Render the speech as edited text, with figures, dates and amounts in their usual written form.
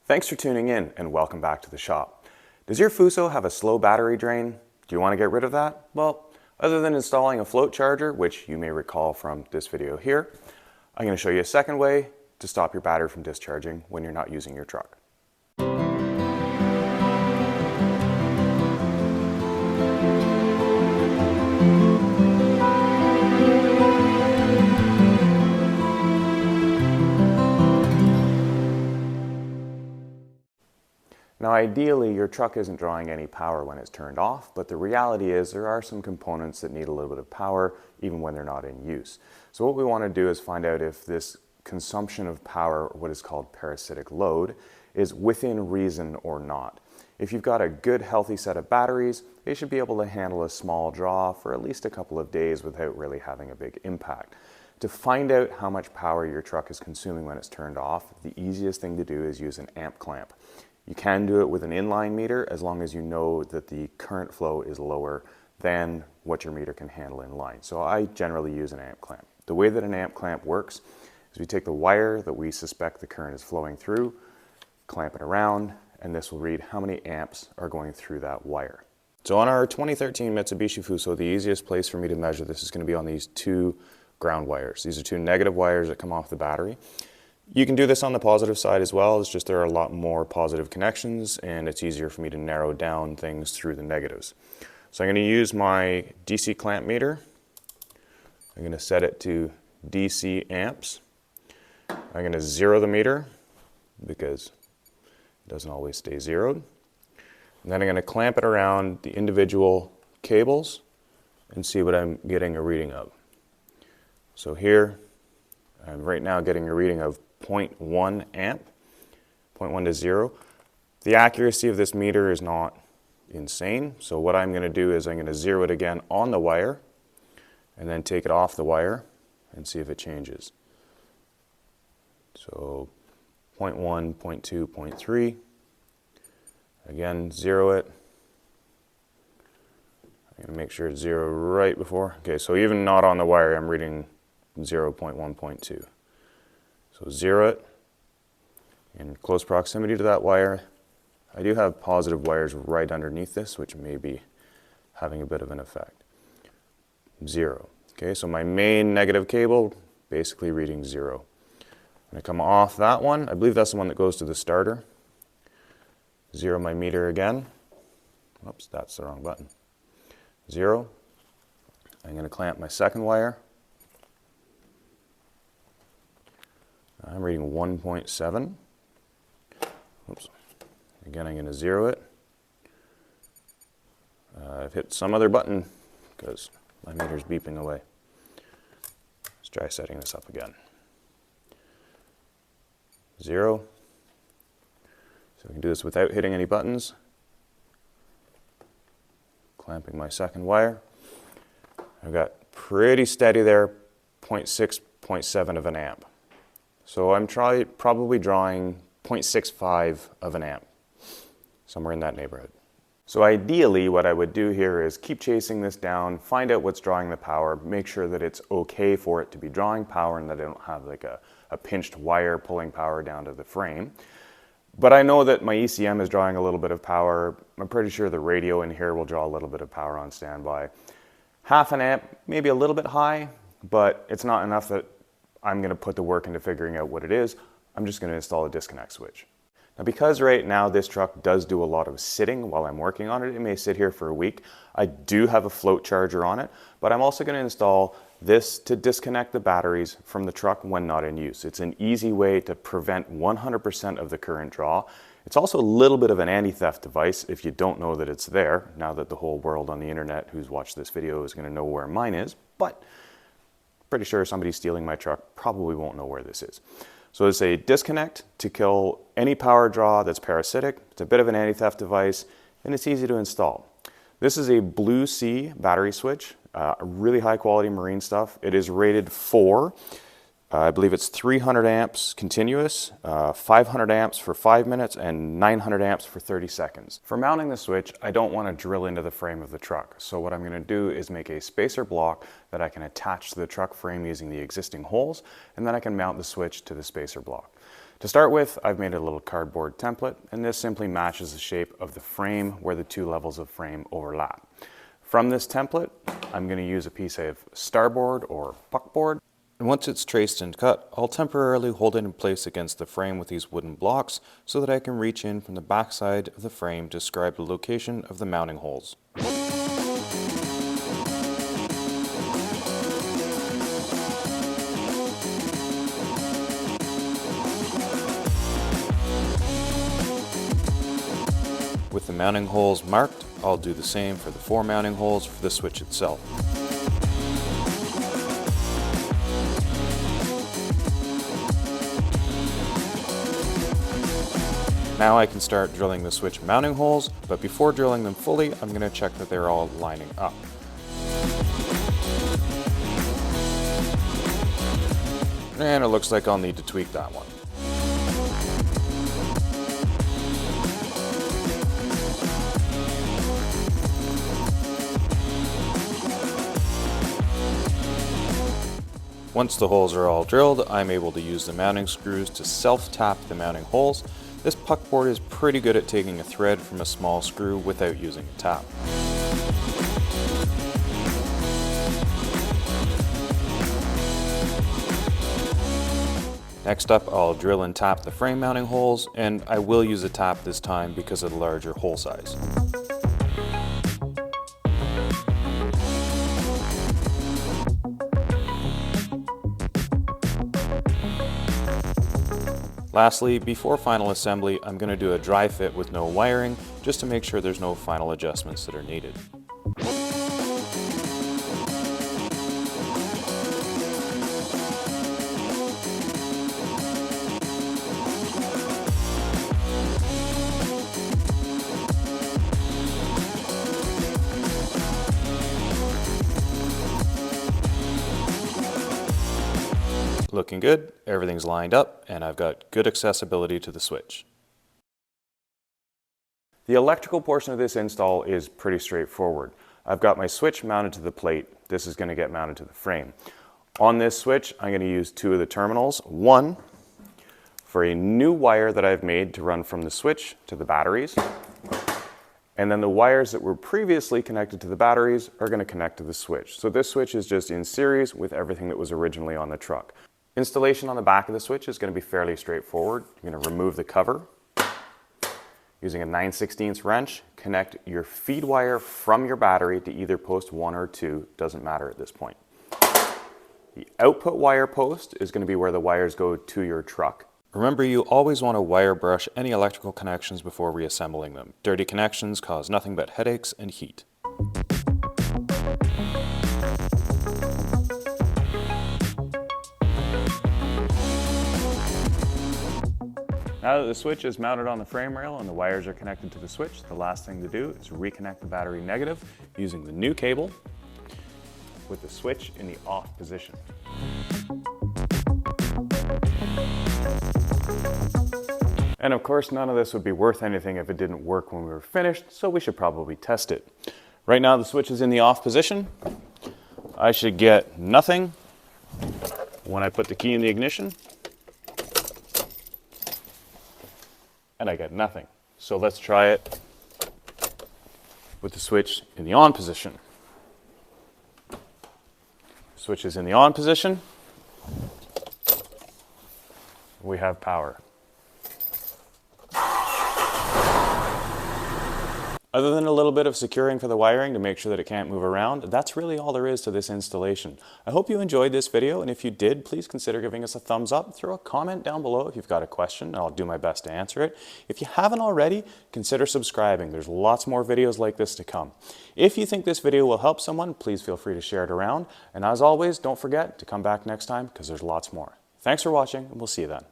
Thanks for tuning in and welcome back to the shop. Does your Fuso have a slow battery drain? Do you want to get rid of that? Well, other than installing a float charger, which you may recall from this video here, I'm going to show you a second way to stop your battery from discharging when you're not using your truck. Now ideally your truck isn't drawing any power when it's turned off, but the reality is there are some components that need a little bit of power even when they're not in use. So what we want to do is find out if this consumption of power, what is called parasitic load, is within reason or not. If you've got a good healthy set of batteries, they should be able to handle a small draw for at least a couple of days without really having a big impact. To find out how much power your truck is consuming when it's turned off, the easiest thing to do is use an amp clamp. You can do it with an inline meter as long as you know that the current flow is lower than what your meter can handle in line. So I generally use an amp clamp. The way that an amp clamp works is we take the wire that we suspect the current is flowing through, clamp it around, and this will read how many amps are going through that wire. So on our 2013 Mitsubishi Fuso, the easiest place for me to measure this is going to be on these two ground wires. These are two negative wires that come off the battery. You can do this on the positive side as well, it's just there are a lot more positive connections and it's easier for me to narrow down things through the negatives. So I'm going to use my DC clamp meter. I'm going to set it to DC amps. I'm going to zero the meter because it doesn't always stay zeroed. And then I'm going to clamp it around the individual cables and see what I'm getting a reading of. So here I'm right now getting a reading of 0.1 amp, 0.1 to 0. The accuracy of this meter is not insane, so what I'm going to do is I'm going to zero it again on the wire and then take it off the wire and see if it changes. So 0.1, 0.2, 0.3. Again, zero it. I'm going to make sure it's zero right before. Okay, so even not on the wire, I'm reading 0.1, 0.2. So zero it in close proximity to that wire. I do have positive wires right underneath this, which may be having a bit of an effect. Zero. Okay, so my main negative cable basically reading zero. I'm going to come off that one. I believe that's the one that goes to the starter. Zero my meter again. Oops, that's the wrong button. Zero. I'm going to clamp my second wire. I'm reading 1.7. Oops. Again, I'm going to zero it. I've hit some other button because my meter's beeping away. Let's try setting this up again. Zero. So we can do this without hitting any buttons. Clamping my second wire. I've got pretty steady there, 0.6, 0.7 of an amp. So I'm probably drawing 0.65 of an amp, somewhere in that neighborhood. So ideally what I would do here is keep chasing this down, find out what's drawing the power, make sure that it's okay for it to be drawing power and that I don't have like a pinched wire pulling power down to the frame. But I know that my ECM is drawing a little bit of power. I'm pretty sure the radio in here will draw a little bit of power on standby. Half an amp, maybe a little bit high, but it's not enough that I'm going to put the work into figuring out what it is. I'm just going to install a disconnect switch. Now because right now this truck does do a lot of sitting while I'm working on it, it may sit here for a week. I do have a float charger on it, but I'm also going to install this to disconnect the batteries from the truck when not in use. It's an easy way to prevent 100% of the current draw. It's also a little bit of an anti-theft device if you don't know that it's there, now that the whole world on the internet who's watched this video is going to know where mine is, but pretty sure somebody stealing my truck probably won't know where this is. So it's a disconnect to kill any power draw that's parasitic. It's a bit of an anti-theft device and it's easy to install. This is a Blue Sea battery switch, really high quality marine stuff. It is rated for I believe it's 300 amps continuous, 500 amps for 5 minutes, and 900 amps for 30 seconds. For mounting the switch, I don't want to drill into the frame of the truck. So what I'm going to do is make a spacer block that I can attach to the truck frame using the existing holes, and then I can mount the switch to the spacer block. To start with, I've made a little cardboard template, and this simply matches the shape of the frame where the two levels of frame overlap. From this template, I'm going to use a piece of starboard or puckboard. And once it's traced and cut, I'll temporarily hold it in place against the frame with these wooden blocks so that I can reach in from the back side of the frame to describe the location of the mounting holes. With the mounting holes marked, I'll do the same for the 4 mounting holes for the switch itself. Now I can start drilling the switch mounting holes, but before drilling them fully, I'm going to check that they're all lining up. And it looks like I'll need to tweak that one. Once the holes are all drilled, I'm able to use the mounting screws to self-tap the mounting holes. This puckboard is pretty good at taking a thread from a small screw without using a tap. Next up, I'll drill and tap the frame mounting holes, and I will use a tap this time because of the larger hole size. Lastly, before final assembly, I'm going to do a dry fit with no wiring, just to make sure there's no final adjustments that are needed. Looking good, everything's lined up, and I've got good accessibility to the switch. The electrical portion of this install is pretty straightforward. I've got my switch mounted to the plate. This is going to get mounted to the frame. On this switch, I'm going to use 2 of the terminals. One for a new wire that I've made to run from the switch to the batteries. And then the wires that were previously connected to the batteries are going to connect to the switch. So this switch is just in series with everything that was originally on the truck. Installation on the back of the switch is going to be fairly straightforward. You're going to remove the cover. Using a 9/16 wrench, connect your feed wire from your battery to either post 1 or 2, doesn't matter at this point. The output wire post is going to be where the wires go to your truck. Remember, you always want to wire brush any electrical connections before reassembling them. Dirty connections cause nothing but headaches and heat. Now that the switch is mounted on the frame rail and the wires are connected to the switch, the last thing to do is reconnect the battery negative using the new cable with the switch in the off position. And of course, none of this would be worth anything if it didn't work when we were finished, so we should probably test it. Right now the switch is in the off position. I should get nothing when I put the key in the ignition. And I get nothing. So let's try it with the switch in the on position. Switch is in the on position. We have power. Other than a little bit of securing for the wiring to make sure that it can't move around, that's really all there is to this installation. I hope you enjoyed this video, and if you did, please consider giving us a thumbs up. Throw a comment down below if you've got a question, and I'll do my best to answer it. If you haven't already, consider subscribing. There's lots more videos like this to come. If you think this video will help someone, please feel free to share it around. And as always, don't forget to come back next time because there's lots more. Thanks for watching, and we'll see you then.